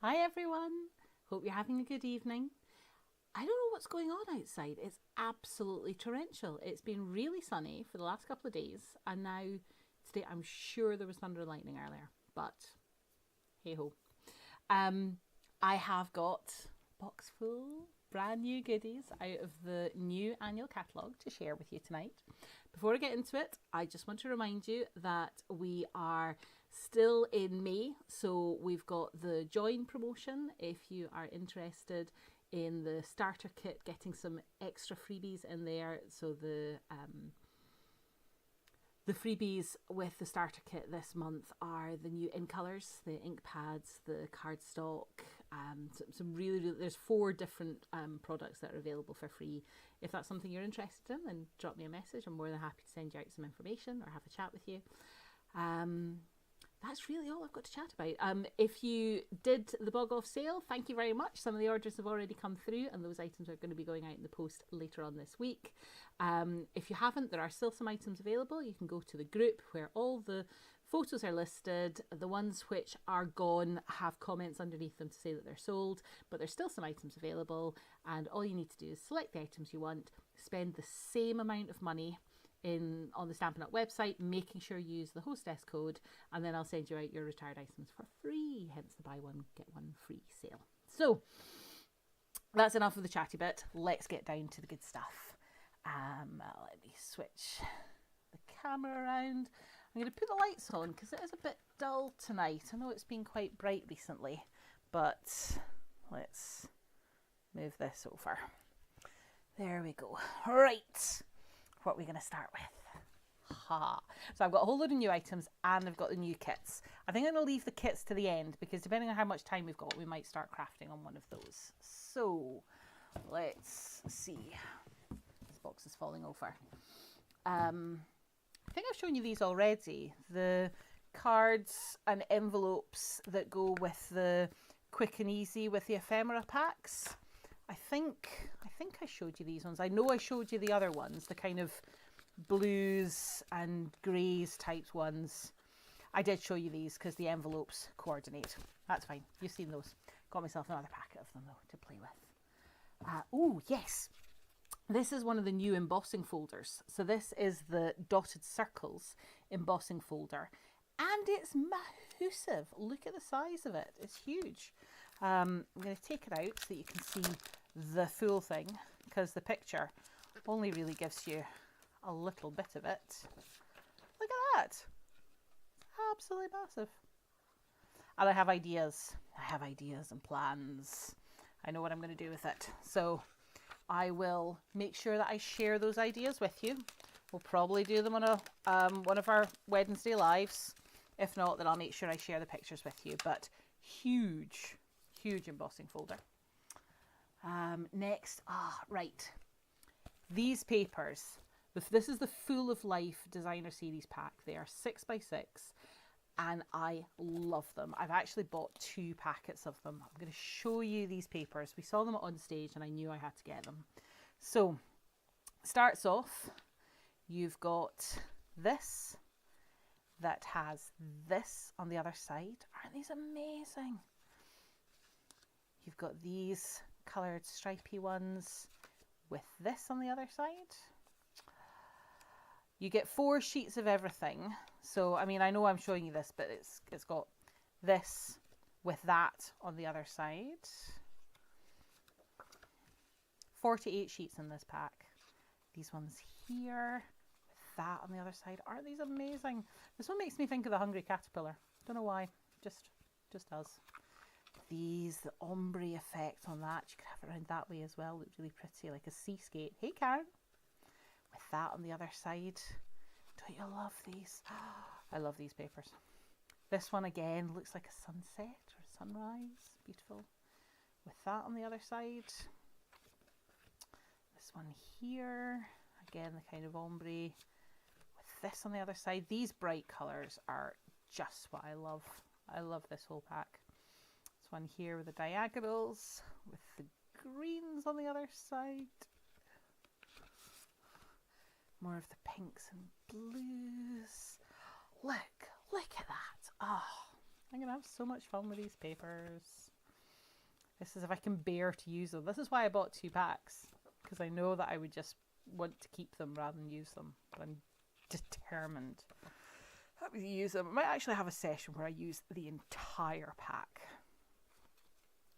Hi everyone. Hope you're having a good evening. I don't know what's going on outside. It's absolutely torrential. It's been really sunny for the last couple of days, and now today I'm sure there was thunder and lightning earlier, but hey ho. Um, I have got a box full brand new goodies out of the new annual catalogue to share with you tonight. Before I get into it, I just want to remind you that we are still in May, so we've got the join promotion if you are interested in the starter kit, getting some extra freebies in there. So the freebies with the starter kit this month are the new ink colours, the ink pads, the cardstock, some really, there's 4 different products that are available for free. If that's something you're interested in, then drop me a message. I'm more than happy to send you out some information or have a chat with you. That's really all I've got to chat about. If you did the Bog Off sale, thank you very much. Some of the orders have already come through, and those items are going to be going out in the post later on this week. If you haven't, there are still some items available. You can go to the group where all the photos are listed. The ones which are gone have comments underneath them to say that they're sold, but there's still some items available, and all you need to do is select the items you want, spend the same amount of money on the Stampin' Up website, making sure you use the hostess code, and then I'll send you out your retired items for free, hence the buy one get one free sale. So that's enough of the chatty bit. Let's get down to the good stuff. Let me switch the camera around. I'm going to put the lights on because it is a bit dull tonight. I know it's been quite bright recently, but let's move this over. There we go. Right. What are we going to start with? So I've got a whole load of new items and I've got the new kits. I think I'm going to leave the kits to the end because depending on how much time we've got, we might start crafting on one of those. So let's see. This box is falling over. I think I've shown you these already. The cards and envelopes that go with the Quick and Easy with the ephemera packs. I think I showed you these ones. I know I showed you the other ones, the kind of blues and greys typed ones. I did show you these because the envelopes coordinate. That's fine. You've seen those. Got myself another packet of them though to play with. Oh yes, this is one of the new embossing folders. So this is the dotted circles embossing folder, and it's massive. Look at the size of it. It's huge. I'm going to take it out so that you can see the full thing, because the picture only really gives you a little bit of it. Look at that. It's absolutely massive. And I have ideas. And plans. I know what I'm going to do with it. So I will make sure that I share those ideas with you. We'll probably do them on a one of our Wednesday lives. If not, then I'll make sure I share the pictures with you. But huge embossing folder. Next, right. These papers. This is the Full of Life Designer Series pack. They are 6x6 and I love them. I've actually bought 2 packets of them. I'm going to show you these papers. We saw them on stage and I knew I had to get them. So, starts off, you've got this that has this on the other side. Aren't these amazing? You've got these coloured stripy ones with this on the other side. You get 4 sheets of everything. So, I mean, I know I'm showing you this, but it's got this with that on the other side. 48 sheets in this pack. These ones here with that on the other side. Aren't these amazing? This one makes me think of the Hungry Caterpillar. Don't know why. Just does. These, the ombre effect on that. You could have it around that way as well. Looks really pretty, like a seascape. Hey, Karen. With that on the other side. Don't you love these? I love these papers. This one again looks like a sunset or a sunrise. Beautiful. With that on the other side. This one here. Again, the kind of ombre. With this on the other side. These bright colours are just what I love. I love this whole pack. This one here with the diagonals, with the greens on the other side. More of the pinks and blues. Look at that. Oh, I'm going to have so much fun with these papers. This is if I can bear to use them. This is why I bought 2 packs, because I know that I would just want to keep them rather than use them. But I'm determined to use them. I might actually have a session where I use the entire pack.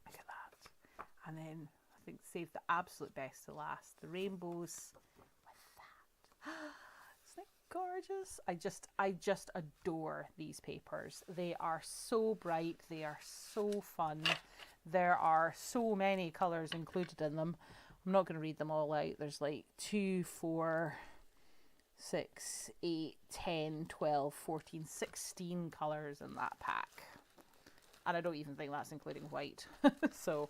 Look at that. And then I think save the absolute best to last. The rainbows with that. Isn't it gorgeous? I just adore these papers. They are so bright. They are so fun. There are so many colours included in them. I'm not going to read them all out. There's like 2, 4, 6, 8, 10, 12, 14, 16 colours in that pack. And I don't even think that's including white. So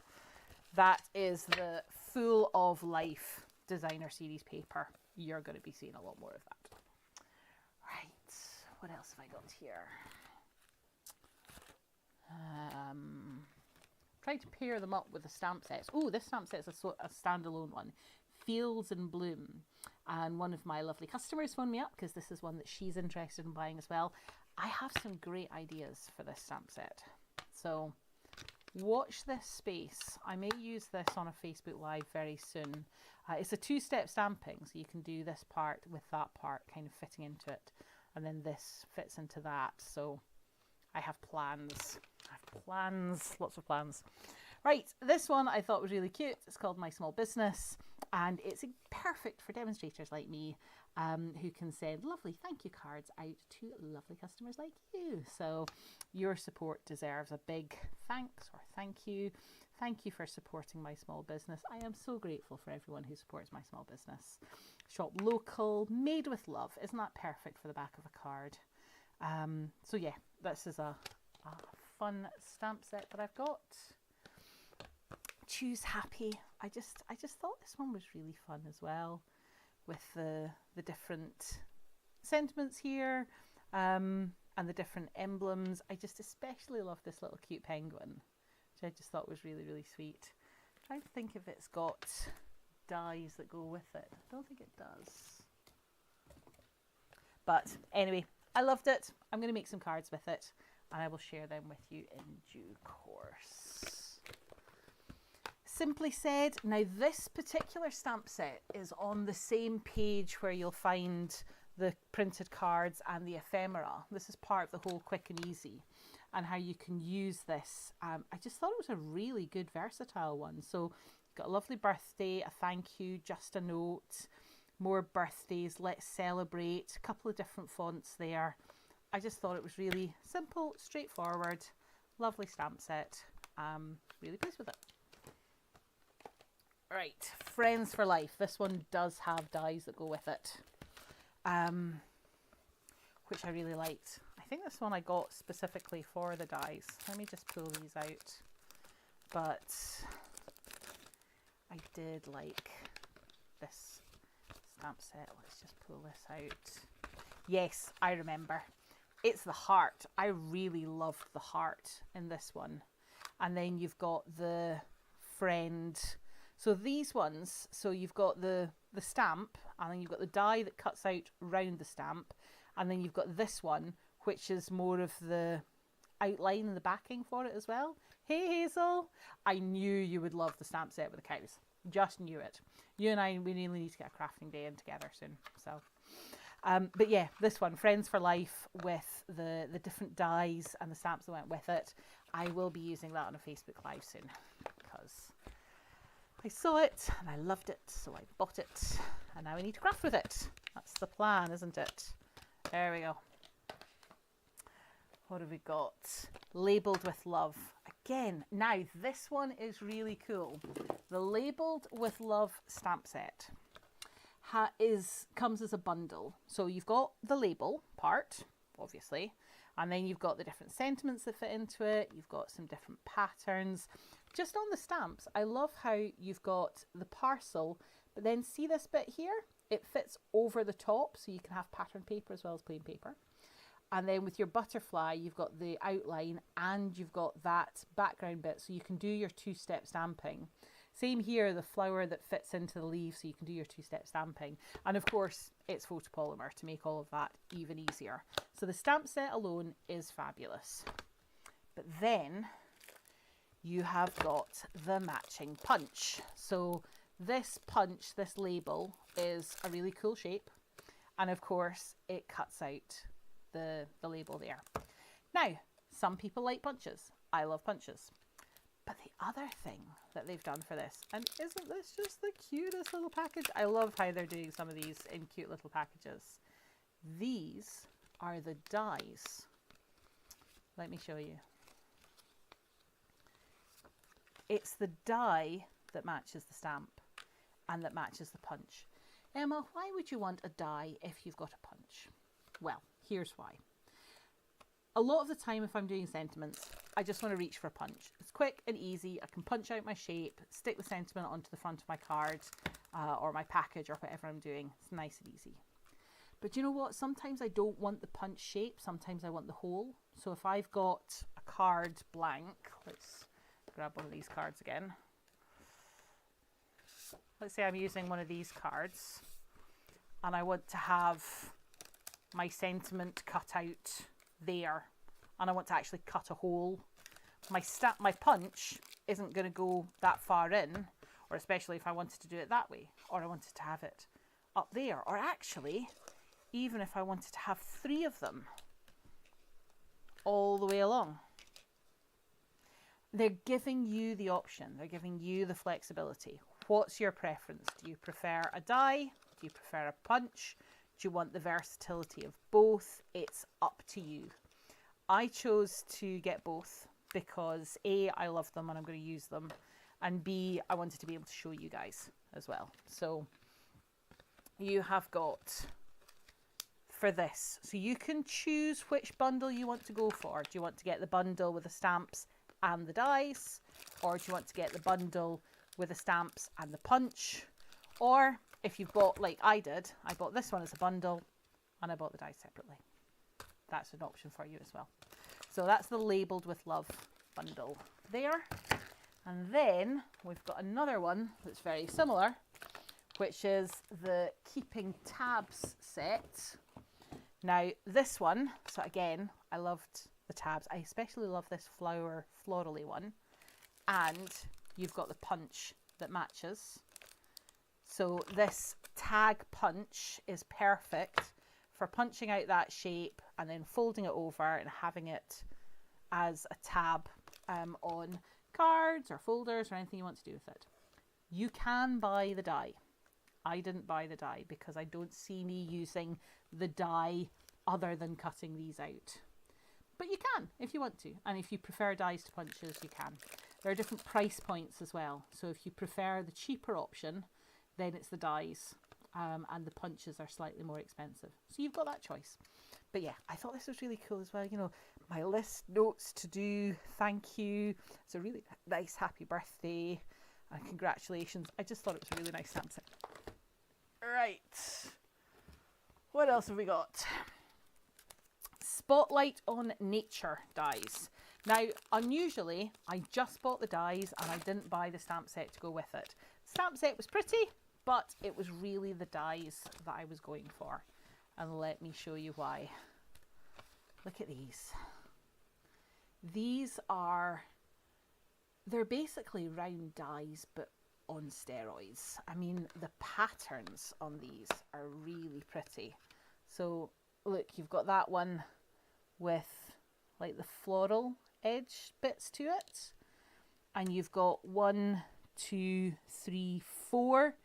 that is the full of life designer series paper. You're going to be seeing a lot more of that. Right, what else have I got here? Tried to pair them up with the stamp sets. Oh, this stamp set is a standalone one. Fields in Bloom. And one of my lovely customers phoned me up because this is one that she's interested in buying as well. I have some great ideas for this stamp set. So watch this space. I may use this on a Facebook Live very soon. It's a 2-step stamping, so you can do this part with that part kind of fitting into it. And then this fits into that. So I have plans. Lots of plans. Right, this one I thought was really cute. It's called My Small Business, and it's perfect for demonstrators like me who can send lovely thank you cards out to lovely customers like you. So your support deserves a big thanks or thank you. Thank you for supporting my small business. I am so grateful for everyone who supports my small business. Shop local, made with love. Isn't that perfect for the back of a card? So yeah, this is a fun stamp set that I've got. Choose Happy. I just thought this one was really fun as well, with the different sentiments here and the different emblems. I just especially love this little cute penguin, which I just thought was really, really sweet. I'm trying to think if it's got dies that go with it. I don't think it does. But anyway, I loved it. I'm going to make some cards with it, and I will share them with you in due course. Simply Said. Now this particular stamp set is on the same page where you'll find the printed cards and the ephemera. This is part of the whole quick and easy and how you can use this. I just thought it was a really good versatile one. So got a lovely birthday, a thank you, just a note, more birthdays, let's celebrate, a couple of different fonts there. I just thought it was really simple, straightforward, lovely stamp set. Really pleased with it. Right, Friends for Life. This one does have dies that go with it, which I really liked. I think this one I got specifically for the dies. Let me just pull these out. But I did like this stamp set. Let's just pull this out. Yes, I remember. It's the heart. I really loved the heart in this one. And then you've got the friend. So these ones, so you've got the stamp, and then you've got the die that cuts out round the stamp, and then you've got this one, which is more of the outline and the backing for it as well. Hey Hazel, I knew you would love the stamp set with the cows. Just knew it. You and I, we really need to get a crafting day in together soon. So, but yeah, this one, Friends for Life, with the different dies and the stamps that went with it. I will be using that on a Facebook Live soon because I saw it and I loved it, so I bought it, and now I need to craft with it. That's the plan, isn't it? There we go. What have we got? Labelled with Love. Again, now this one is really cool. The Labelled with Love stamp set comes as a bundle. So you've got the label part, obviously, and then you've got the different sentiments that fit into it. You've got some different patterns. Just on the stamps, I love how you've got the parcel, but then see this bit here? It fits over the top, so you can have pattern paper as well as plain paper. And then with your butterfly, you've got the outline and you've got that background bit, so you can do your 2-step stamping. Same here, the flower that fits into the leaf, so you can do your 2-step stamping. And of course, it's photopolymer to make all of that even easier. So the stamp set alone is fabulous. But then you have got the matching punch. So this punch, this label, is a really cool shape. And of course, it cuts out the label there. Now, some people like punches. I love punches. But the other thing that they've done for this, and isn't this just the cutest little package? I love how they're doing some of these in cute little packages. These are the dies. Let me show you. It's the die that matches the stamp and that matches the punch. Emma, why would you want a die if you've got a punch? Well, here's why. A lot of the time if I'm doing sentiments, I just want to reach for a punch. It's quick and easy. I can punch out my shape, stick the sentiment onto the front of my card or my package or whatever I'm doing. It's nice and easy. But you know what? Sometimes I don't want the punch shape. Sometimes I want the hole. So if I've got a card blank, let's grab one of these cards again. Let's say I'm using one of these cards and I want to have my sentiment cut out there and I want to actually cut a hole. My punch isn't going to go that far in, or especially if I wanted to do it that way, or I wanted to have it up there, or actually even if I wanted to have 3 of them all the way along. They're giving you the option. They're giving you the flexibility. What's your preference? Do you prefer a die? Do you prefer a punch? Do you want the versatility of both? It's up to you. I chose to get both because A, I love them and I'm going to use them, and B, I wanted to be able to show you guys as well. So you have got for this, so you can choose which bundle you want to go for. Do you want to get the bundle with the stamps and the dies, or do you want to get the bundle with the stamps and the punch? Or if you've bought, like I did, I bought this one as a bundle and I bought the dies separately. That's an option for you as well. So that's the Labelled with Love bundle there. And then we've got another one that's very similar, which is the Keeping Tabs set. Now this one, so again, I loved the tabs. I especially love this florally one. And you've got the punch that matches. So this tag punch is perfect for punching out that shape and then folding it over and having it as a tab on cards or folders or anything you want to do with it. You can buy the die. I didn't buy the die because I don't see me using the die other than cutting these out. But you can if you want to, and if you prefer dies to punches, you can. There are different price points as well. So if you prefer the cheaper option, then it's the dies, and the punches are slightly more expensive. So you've got that choice. But yeah, I thought this was really cool as well. You know, my list, notes to do, thank you. It's a really nice happy birthday and congratulations. I just thought it was a really nice stamp set. Right. What else have we got? Spotlight on Nature dies. Now, unusually, I just bought the dies and I didn't buy the stamp set to go with it. The stamp set was pretty, but it was really the dies that I was going for. And let me show you why. Look at these. These are, they're basically round dies, but on steroids. I mean, the patterns on these are really pretty. So look, you've got that one with like the floral edge bits to it, and you've got 1, 2, 3, 4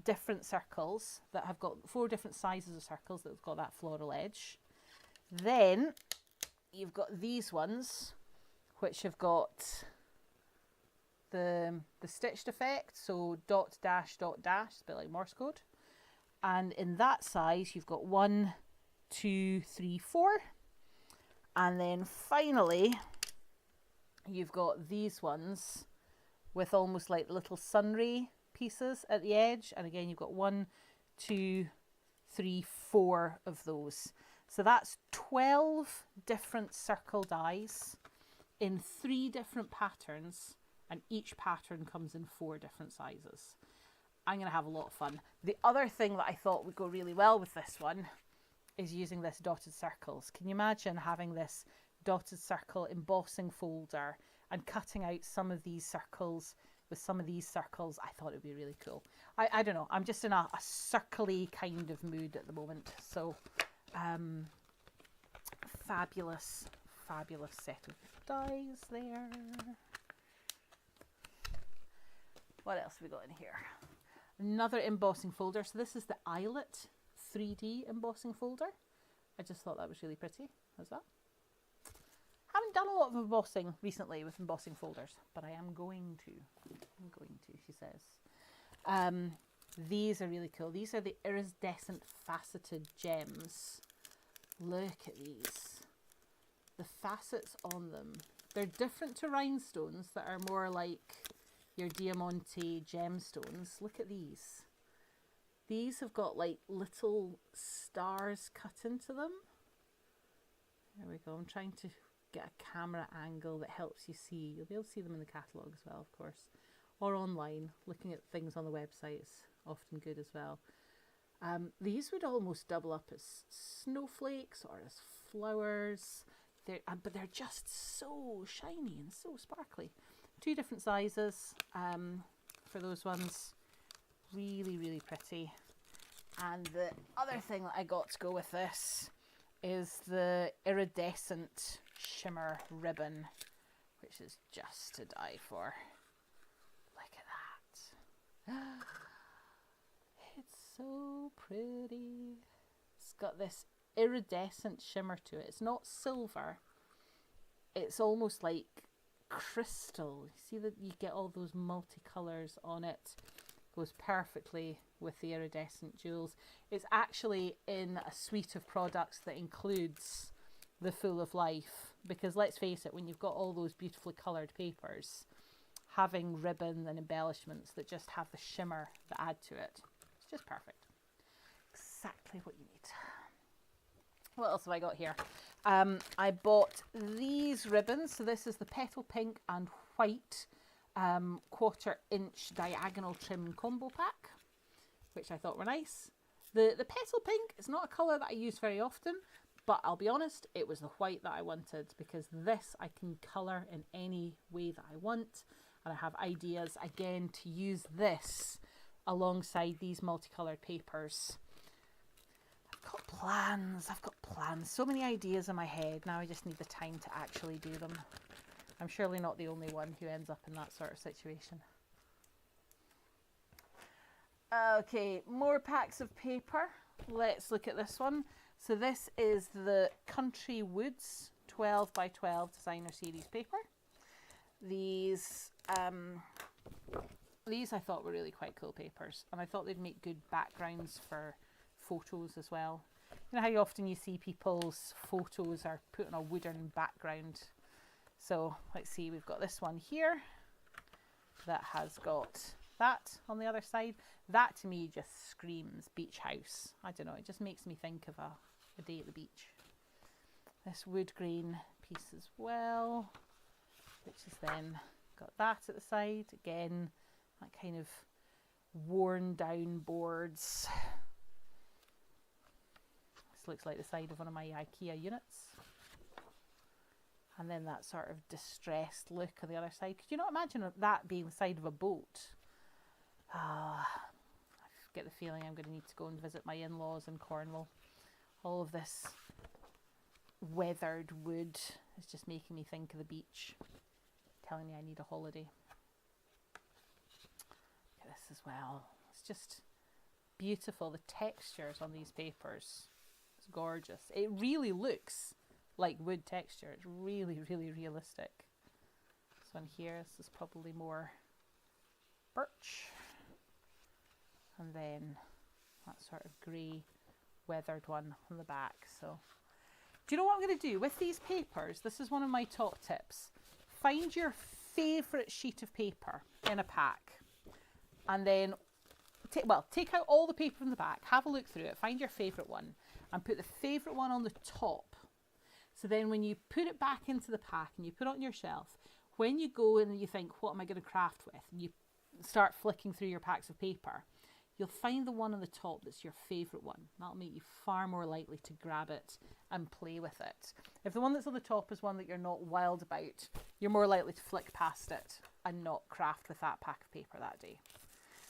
different circles that have got 4 different sizes of circles that have got that floral edge. Then you've got these ones which have got the stitched effect, so dot dash, a bit like Morse code. And in that size you've got 1, 2, 3, 4, and then finally you've got these ones with almost like little sunray pieces at the edge, and again you've got 1, 2, 3, 4 of those. So that's 12 different circle dies in 3 different patterns, and each pattern comes in 4 different sizes. I'm going to have a lot of fun. The other thing that I thought would go really well with this one is using this dotted circles. Can you imagine having this dotted circle embossing folder and cutting out some of these circles with some of these circles, I thought it would be really cool. I don't know, I'm just in a circly kind of mood at the moment. So fabulous set of dies there. What else have we got in here? Another embossing folder. So this is the Eyelet 3D embossing folder. I just thought that was really pretty as well. Haven't done a lot of embossing recently with embossing folders, but I am going to. She says. These are really cool. These are the iridescent faceted gems. Look at these. The facets on them. They're different to rhinestones that are more like your Diamante gemstones. Look at these. These have got like little stars cut into them. There we go. I'm trying to get a camera angle that helps you see. You'll be able to see them in the catalogue as well, of course, or online. Looking at things on the website is often good as well. These would almost double up as snowflakes or as flowers. But they're just so shiny and so sparkly. 2 different sizes for those ones. Really, really pretty. And the other thing that I got to go with this is the iridescent shimmer ribbon, which is just to die for. Look at that. It's so pretty. It's got this iridescent shimmer to it. It's not silver. It's almost like crystal. You see that you get all those multicolours on it. Goes perfectly with the iridescent jewels. It's actually in a suite of products that includes the Full of Life, because let's face it, when you've got all those beautifully coloured papers, having ribbon and embellishments that just have the shimmer that add to it, it's just perfect. Exactly what you need. What else have I got here? I bought these ribbons. So this is the Petal Pink and White 1/4 inch diagonal trim combo pack, which I thought were nice. The Petal Pink is not a colour that I use very often, but I'll be honest, it was the white that I wanted, because this I can colour in any way that I want. And I have ideas, again, to use this alongside these multicoloured papers. I've got plans, so many ideas in my head. Now I just need the time to actually do them. I'm surely not the only one who ends up in that sort of situation. Okay, more packs of paper. Let's look at this one. So this is the Country Woods 12 by 12 designer series paper. These I thought were really quite cool papers, and I thought they'd make good backgrounds for photos as well. You know how often you see people's photos are put on a wooden background. So let's see, we've got this one here that has got that on the other side. That to me just screams beach house. I don't know, it just makes me think of a day at the beach. This wood grain piece as well, which is then got that at the side. Again, that kind of worn down boards. This looks like the side of one of my IKEA units. And then that sort of distressed look on the other side. Could you not imagine that being the side of a boat? I get the feeling I'm going to need to go and visit my in-laws in Cornwall. All of this weathered wood is just making me think of the beach, telling me I need a holiday. Look at this as well. It's just beautiful. The textures on these papers, it's gorgeous. It really looks like wood texture. It's really, really realistic. This one here, this is probably more birch. And then that sort of grey weathered one on the back. So do you know what I'm going to do with these papers? This is one of my top tips. Find your favourite sheet of paper in a pack, and then take out all the paper from the back, have a look through it, find your favourite one, and put the favourite one on the top. So then when you put it back into the pack and you put it on your shelf, when you go and you think, what am I going to craft with? And you start flicking through your packs of paper, you'll find the one on the top that's your favourite one. That'll make you far more likely to grab it and play with it. If the one that's on the top is one that you're not wild about, you're more likely to flick past it and not craft with that pack of paper that day.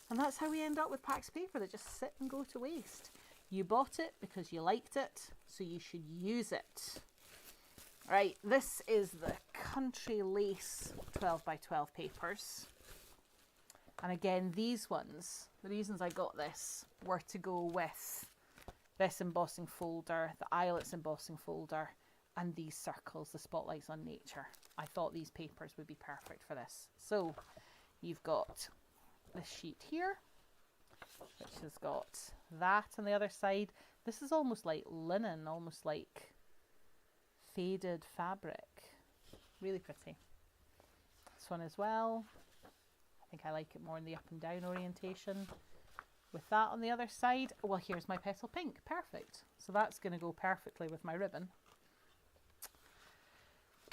And that's how we end up with packs of paper that just sit and go to waste. You bought it because you liked it, so you should use it. Right, this is the Country Lace 12 by 12 papers. And again, these ones, the reasons I got this were to go with this embossing folder, the Eyelets embossing folder, and these circles, the Spotlights on Nature. I thought these papers would be perfect for this. So you've got this sheet here, which has got that on the other side. This is almost like linen, almost like faded fabric. Really pretty. This one as well. I think I like it more in the up and down orientation. With that on the other side, well, here's my petal pink. Perfect. So that's going to go perfectly with my ribbon.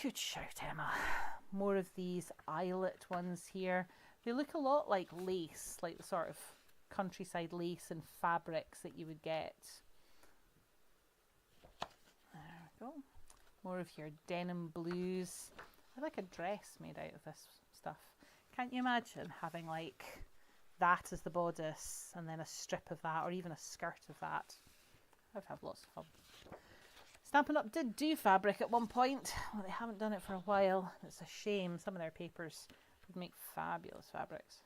Good shout, Emma. More of these eyelet ones here. They look a lot like lace, like the sort of countryside lace and fabrics that you would get. There we go. More of your denim blues. I like a dress made out of this stuff. Can't you imagine having like that as the bodice and then a strip of that, or even a skirt of that? I would have lots of fun. Stampin' Up did do fabric at one point. Well, they haven't done it for a while. It's a shame. Some of their papers would make fabulous fabrics.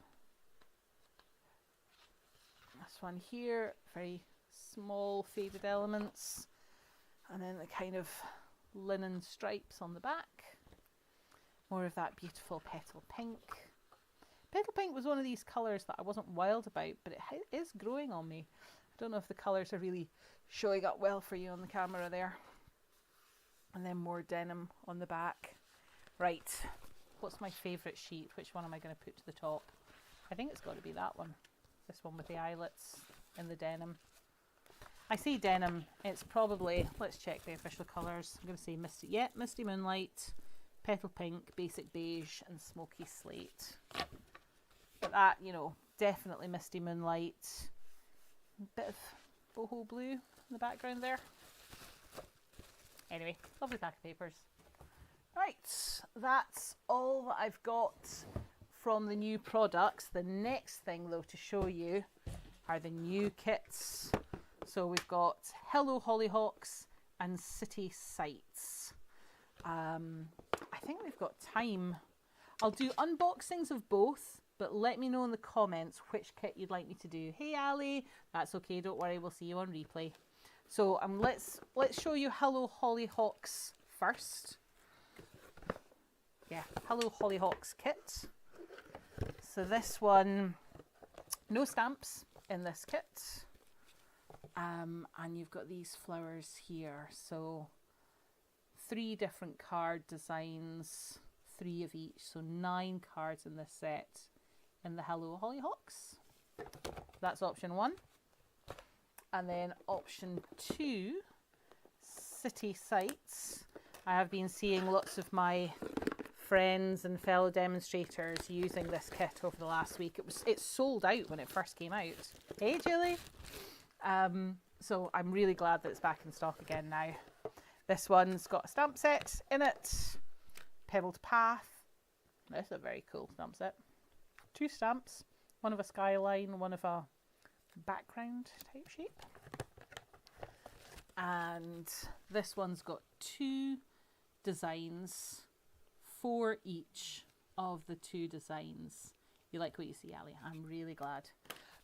This one here, very small faded elements, and then the kind of linen stripes on the back. More of that beautiful petal pink. Petal pink was one of these colours that I wasn't wild about, but it is growing on me. I don't know if the colours are really showing up well for you on the camera there. And then more denim on the back. Right, what's my favourite sheet? Which one am I going to put to the top? I think it's got to be that one. This one with the eyelets and the denim. I say denim, it's probably, let's check the official colours. I'm going to say Misty Moonlight, Petal Pink, Basic Beige and Smoky Slate. But that, you know, definitely Misty Moonlight. A bit of boho blue in the background there. Anyway, lovely pack of papers. Right, that's all that I've got from the new products. The next thing though to show you are the new kits. So we've got Hello Hollyhocks and City Sights. I think we've got time. I'll do unboxings of both, but let me know in the comments which kit you'd like me to do. Hey Ali, that's okay, don't worry, we'll see you on replay. So let's show you Hello Hollyhocks first. Yeah, Hello Hollyhocks kit. So this one, no stamps in this kit. And you've got these flowers here. So 3 different card designs, 3 of each. So 9 cards in this set in the Hello Hollyhocks. That's option 1. And then option 2, City Sights. I have been seeing lots of my friends and fellow demonstrators using this kit over the last week. It sold out when it first came out. Hey Julie! So I'm really glad that it's back in stock again now. This one's got a stamp set in it. Pebbled Path. That's a very cool stamp set. 2 stamps. One of a skyline, one of a background type shape. And this one's got 2 designs, 4 each of the 2 designs. You like what you see, Ali? I'm really glad.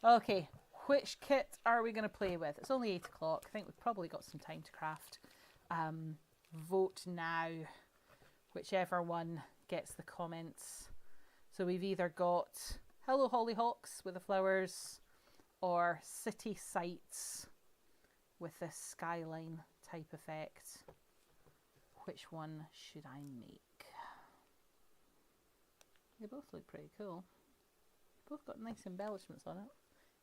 Okay, which kit are we going to play with? It's only 8 o'clock. I think we've probably got some time to craft. Vote now, whichever one gets the comments. So we've either got Hello Hollyhocks with the flowers, or City Sights with this skyline type effect. Which one should I make? They both look pretty cool. Both got nice embellishments on it.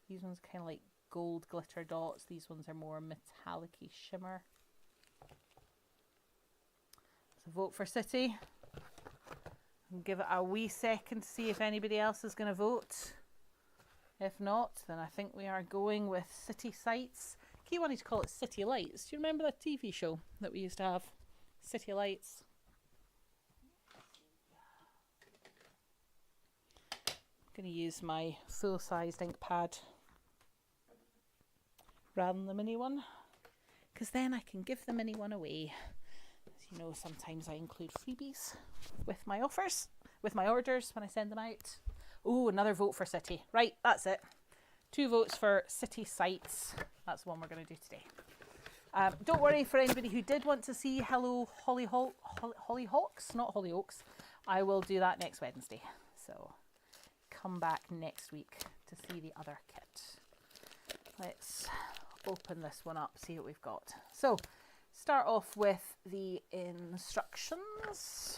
These ones kind of like gold glitter dots. These ones are more metallic-y shimmer. So vote for City. And give it a wee second to see if anybody else is going to vote. If not, then I think we are going with City Sights. Key wanted to call it City Lights. Do you remember that TV show that we used to have? City Lights. I'm going to use my full-sized ink pad rather than the mini one, because then I can give the mini one away. As you know, sometimes I include freebies with my offers, with my orders when I send them out. Oh, another vote for City. Right, that's it. 2 votes for City Sights. That's the one we're going to do today. Don't worry, for anybody who did want to see Hello Hollyhawks, not Hollyoaks, I will do that next Wednesday. So come back next week to see the other kit. Let's open this one up, see what we've got. So start off with the instructions.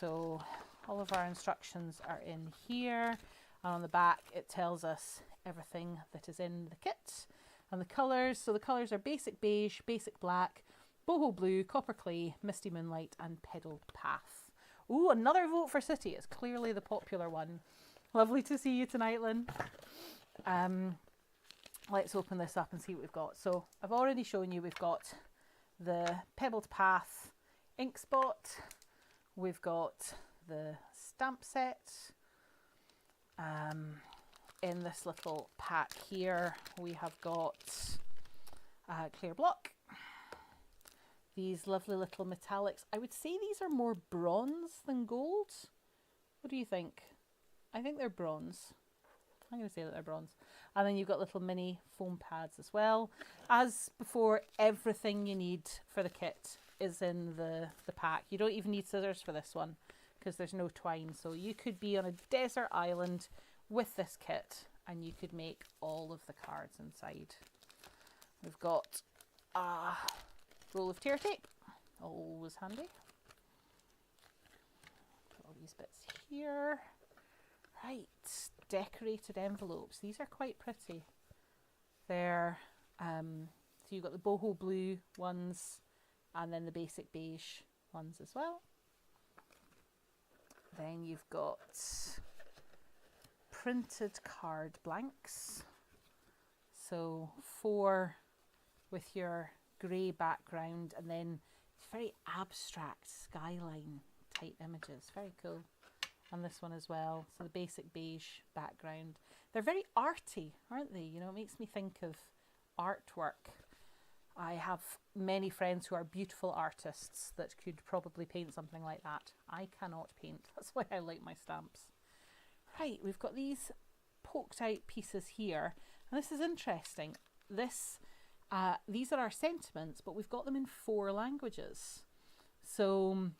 So all of our instructions are in here, and on the back it tells us everything that is in the kit and the colours. So the colours are basic beige, basic black, boho blue, copper clay, misty moonlight and pedal path. Ooh, another vote for City. It's clearly the popular one. Lovely to see you tonight, Lynn. Let's open this up and see what we've got. So I've already shown you we've got the Pebbled Path ink spot. We've got the stamp set. In this little pack here, we have got clear block. These lovely little metallics. I would say these are more bronze than gold. What do you think? I think they're bronze. I'm going to say that they're bronze. And then you've got little mini foam pads as well. As before, everything you need for the kit is in the pack. You don't even need scissors for this one because there's no twine. So you could be on a desert island with this kit and you could make all of the cards inside. We've got a roll of tear tape, always handy. Put all these bits here. Right, decorated envelopes. These are quite pretty. They're so you've got the boho blue ones and then the basic beige ones as well. Then you've got printed card blanks. So 4 with your grey background and then very abstract skyline type images. Very cool. And this one as well. So the basic beige background. They're very arty, aren't they? You know, it makes me think of artwork. I have many friends who are beautiful artists that could probably paint something like that. I cannot paint. That's why I like my stamps. Right, we've got these poked out pieces here. And this is interesting. These are our sentiments, but we've got them in 4 languages. So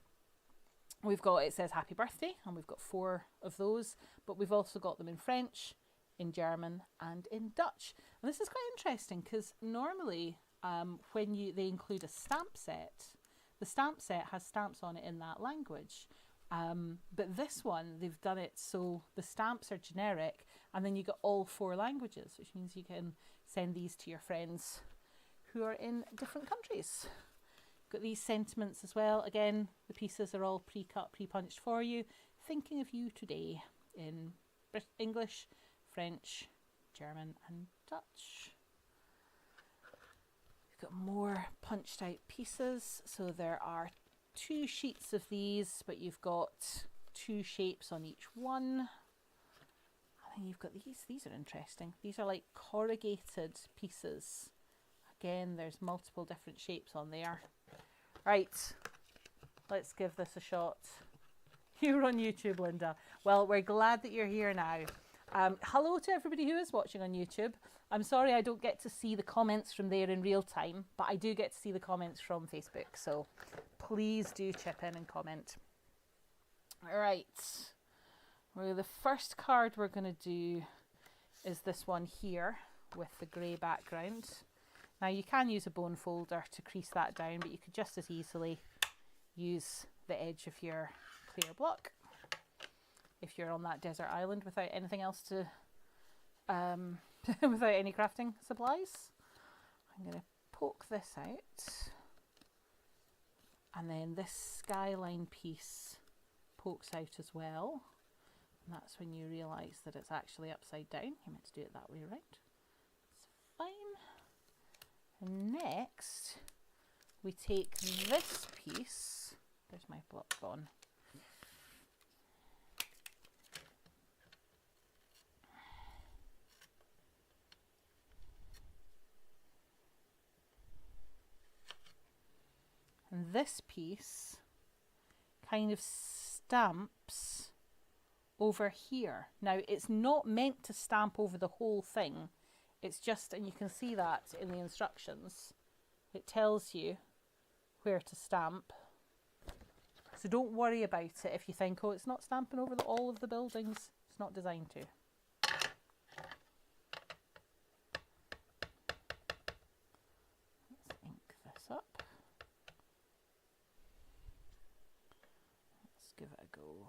we've got, it says happy birthday, and we've got 4 of those, but we've also got them in French, in German, and in Dutch. And this is quite interesting because normally when they include a stamp set, the stamp set has stamps on it in that language. But this one, they've done it so the stamps are generic, and then you get all 4 languages, which means you can send these to your friends who are in different countries. Got these sentiments as well. Again, the pieces are all pre-cut, pre-punched for you. Thinking of you today in English, French, German and Dutch. We've got more punched out pieces. So there are 2 sheets of these, but you've got 2 shapes on each one. And then you've got these. These are interesting. These are like corrugated pieces. Again, there's multiple different shapes on there. Right, let's give this a shot. You're on YouTube, Linda. Well, we're glad that you're here now. Hello to everybody who is watching on YouTube. I'm sorry I don't get to see the comments from there in real time, but I do get to see the comments from Facebook. So please do chip in and comment. All right. Well, the first card we're going to do is this one here with the grey background. Now you can use a bone folder to crease that down, but you could just as easily use the edge of your clear block if you're on that desert island without anything else to, without any crafting supplies. I'm going to poke this out, and then this skyline piece pokes out as well. And that's when you realise that it's actually upside down. You meant to do it that way around. It's fine. And next, we take this piece. There's my block gone. And this piece kind of stamps over here. Now, it's not meant to stamp over the whole thing. It's just, and you can see that in the instructions, it tells you where to stamp. So don't worry about it if you think, oh, it's not stamping over all of the buildings. It's not designed to. Let's ink this up. Let's give it a go.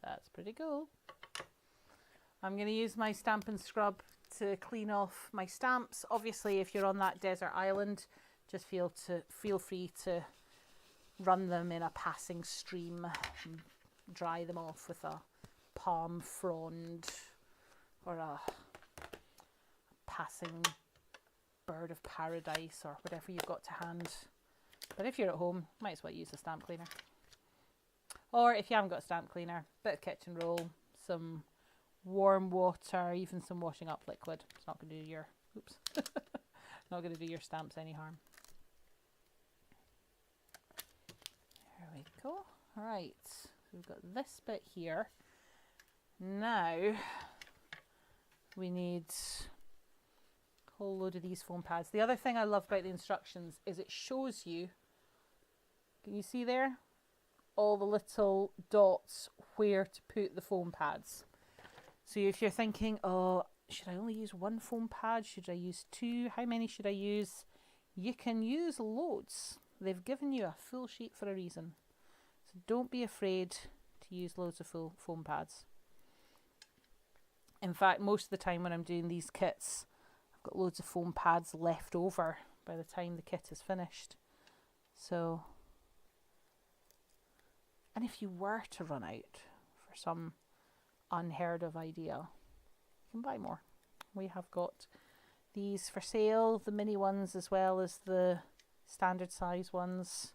That's pretty cool. I'm going to use my Stampin' Scrub to clean off my stamps. Obviously, if you're on that desert island, just feel free to run them in a passing stream and dry them off with a palm frond or a passing bird of paradise or whatever you've got to hand. But if you're at home, might as well use a stamp cleaner. Or if you haven't got a stamp cleaner, bit of kitchen roll, some warm water, even some washing up liquid. It's not going to do your, not going to do your stamps any harm. There we go. All right, so we've got this bit here. Now we need a whole load of these foam pads. The other thing I love about the instructions is it shows you, can you see there? All the little dots where to put the foam pads. So if you're thinking, oh, should I only use one foam pad? Should I use two? How many should I use? You can use loads. They've given you a full sheet for a reason. So don't be afraid to use loads of full foam pads. In fact, most of the time when I'm doing these kits, I've got loads of foam pads left over by the time the kit is finished. So, and if you were to run out for some unheard of idea, you can buy more. We have got these for sale, the mini ones as well as the standard size ones.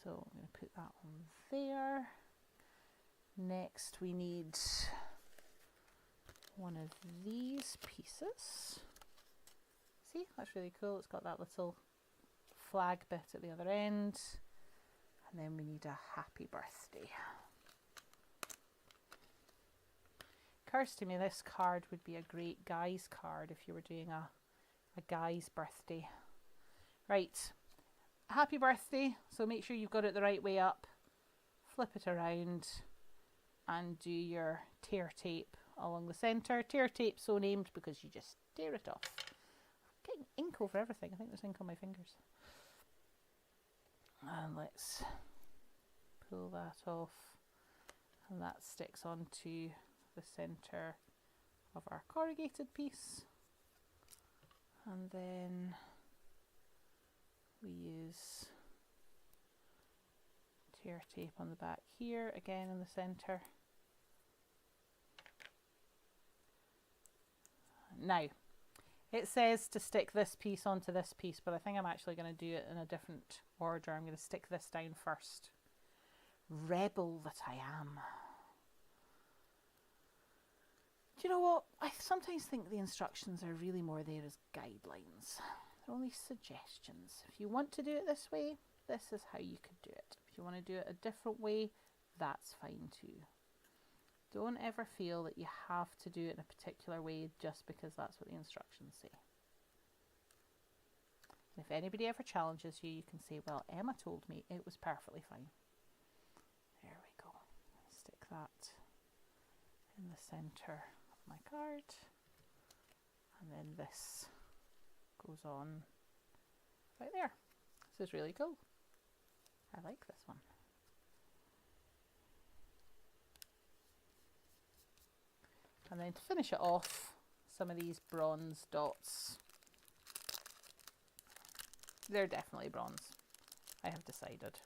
So I'm going to put that on there. Next we need one of these pieces. See, that's really cool. It's got that little flag bit at the other end. And then we need a happy birthday. Occurs to me this card would be a great guy's card if you were doing a guy's birthday. Right, happy birthday. So make sure you've got it the right way up. Flip it around and do your tear tape along the centre. Tear tape so named because you just tear it off. I'm getting ink over everything. I think there's ink on my fingers. And let's pull that off, and that sticks onto the centre of our corrugated piece. And then we use tear tape on the back here, again in the centre. Now, it says to stick this piece onto this piece, but I think I'm actually going to do it in a different order. I'm going to stick this down first. Rebel that I am. Do you know what? I sometimes think the instructions are really more there as guidelines. They're only suggestions. If you want to do it this way, this is how you could do it. If you want to do it a different way, that's fine too. Don't ever feel that you have to do it in a particular way just because that's what the instructions say. And if anybody ever challenges you, you can say, well, Emma told me it was perfectly fine. There we go. Stick that in the centre of my card. And then this goes on right there. This is really cool. I like this one. And then to finish it off, some of these bronze dots. They're definitely bronze, I have decided.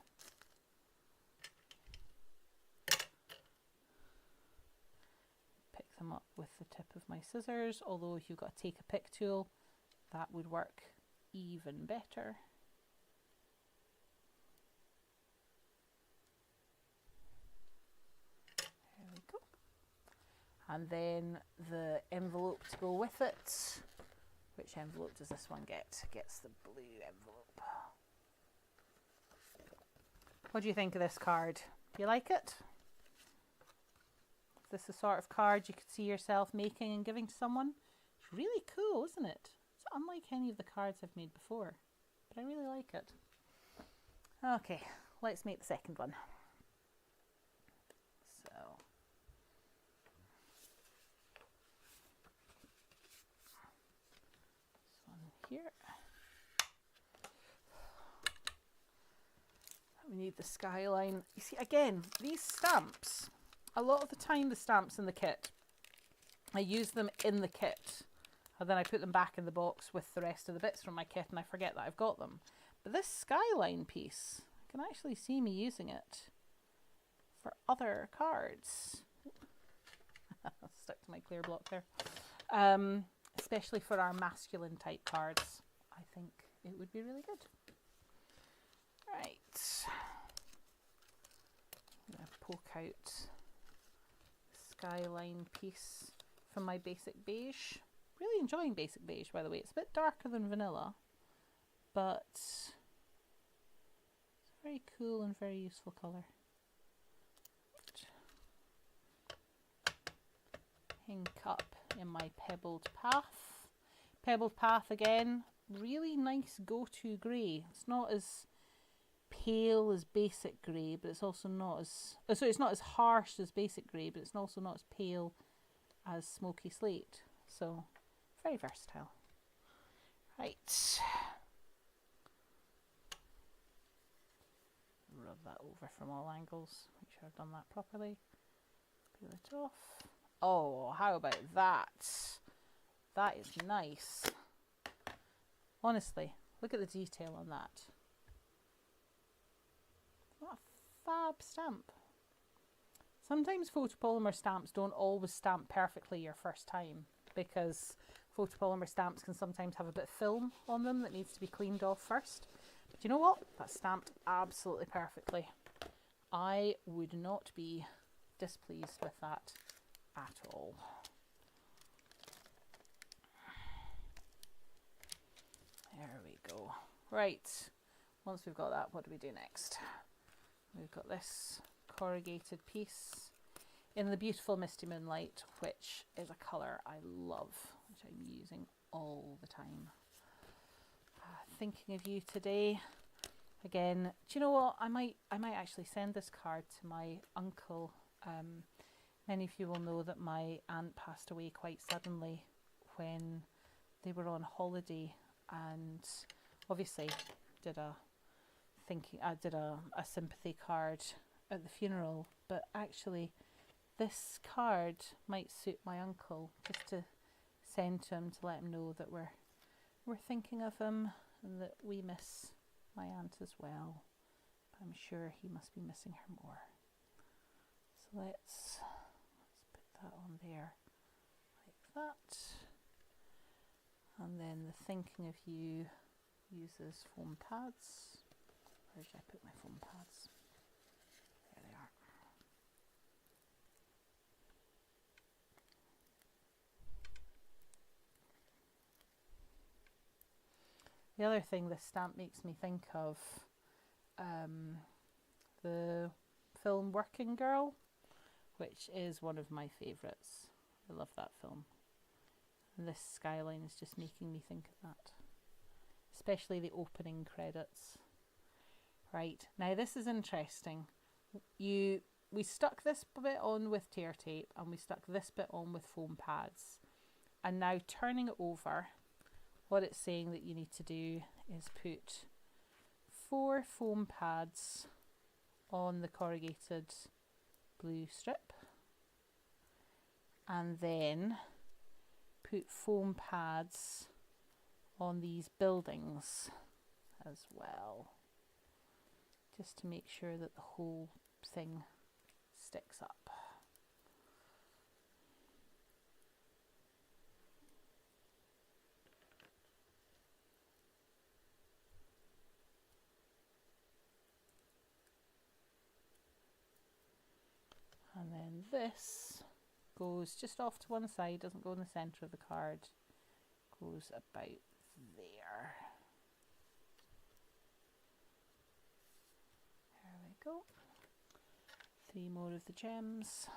Pick them up with the tip of my scissors, although if you've got a take a pick tool, that would work even better. There we go. And then the envelope to go with it. Which envelope does this one get? Gets the blue envelope. What do you think of this card? Do you like it? Is this the sort of card you could see yourself making and giving to someone? It's really cool, isn't it? It's unlike any of the cards I've made before, but I really like it. Okay, let's make the second one. So, this one here. We need the skyline. You see, again, these stamps, a lot of the time the stamps in the kit, I use them in the kit and then I put them back in the box with the rest of the bits from my kit and I forget that I've got them. But this skyline piece, I can actually see me using it for other cards. Stuck to my clear block there. Especially for our masculine type cards, I think it would be really good. Right, I'm going to poke out the skyline piece from my basic beige. Really enjoying basic beige, by the way. It's a bit darker than vanilla, but it's a very cool and very useful colour. Ink up in my Pebbled Path. Pebbled Path again, really nice go-to grey. It's not as pale as basic grey, but it's also not as it's not as harsh as basic grey, but it's also not as pale as smoky slate. So very versatile. Right, rub that over from all angles. Make sure I've done that properly. Peel it off. Oh, how about that? That is nice. Honestly, look at the detail on that. What a fab stamp. Sometimes photopolymer stamps don't always stamp perfectly your first time because photopolymer stamps can sometimes have a bit of film on them that needs to be cleaned off first. But you know what? That's stamped absolutely perfectly. I would not be displeased with that at all. There we go. Right, once we've got that, what do we do next? We've got this corrugated piece in the beautiful Misty Moonlight, which is a colour I love, which I'm using all the time. Thinking of you today. Again, do you know what? I might actually send this card to my uncle. Many of you will know that my aunt passed away quite suddenly when they were on holiday, and obviously did a sympathy card at the funeral, but actually this card might suit my uncle, just to send to him to let him know that we're thinking of him and that we miss my aunt as well. But I'm sure he must be missing her more. So let's put that on there like that. And then the thinking of you uses foam pads. Where did I put my foam pads? There they are. The other thing this stamp makes me think of, the film Working Girl, which is one of my favourites. I love that film. And this skyline is just making me think of that. Especially the opening credits. Right, now this is interesting. We stuck this bit on with tear tape and we stuck this bit on with foam pads. And now turning it over, what it's saying that you need to do is put 4 foam pads on the corrugated blue strip and then put foam pads on these buildings as well, just to make sure that the whole thing sticks up. And then this goes just off to one side, doesn't go in the centre of the card, goes about there. There we go. 3 more of the gems.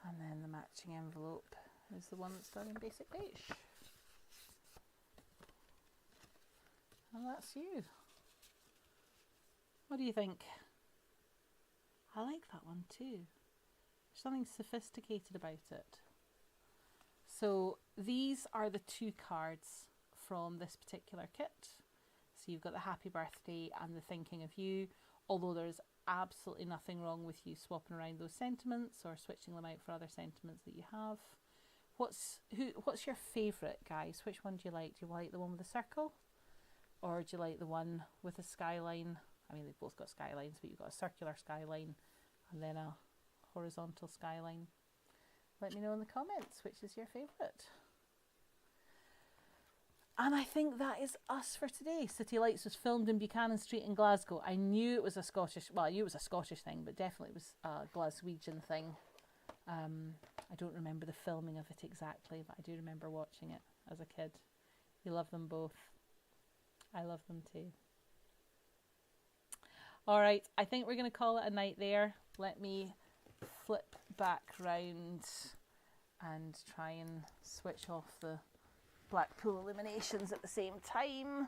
And then the matching envelope is the one that's done in Basic Beige. And that's you. What do you think? I like that one too. There's something sophisticated about it. So these are the 2 cards from this particular kit. So you've got the Happy Birthday and the Thinking of You, although there's absolutely nothing wrong with you swapping around those sentiments or switching them out for other sentiments that you have. What's your favourite, guys? Which one do you like? Do you like the one with the circle? Or do you like the one with a skyline? I mean, they've both got skylines, but you've got a circular skyline and then a horizontal skyline. Let me know in the comments which is your favourite. And I think that is us for today. City Lights was filmed in Buchanan Street in Glasgow. I knew it was a Scottish, well, I knew it was a Scottish thing, but definitely it was a Glaswegian thing. I don't remember the filming of it exactly, but I do remember watching it as a kid. You love them both. I love them too. All right, I think we're going to call it a night there. Let me flip back round and try and switch off the Blackpool illuminations at the same time,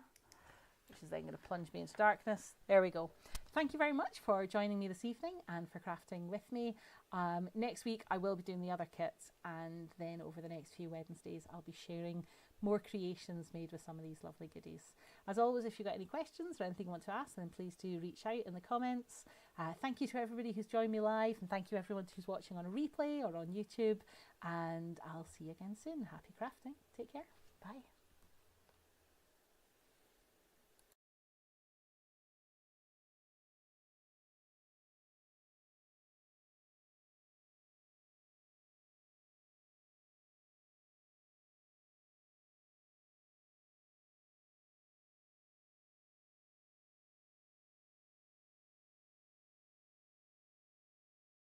which is then going to plunge me into darkness. There we go. Thank you very much for joining me this evening and for crafting with me. Next week I will be doing the other kits, and then over the next few Wednesdays I'll be sharing more creations made with some of these lovely goodies. As always, if you've got any questions or anything you want to ask, then please do reach out in the comments. Thank you to everybody who's joined me live, and thank you everyone who's watching on a replay or on YouTube, and I'll see you again soon. Happy crafting. Take care. Bye.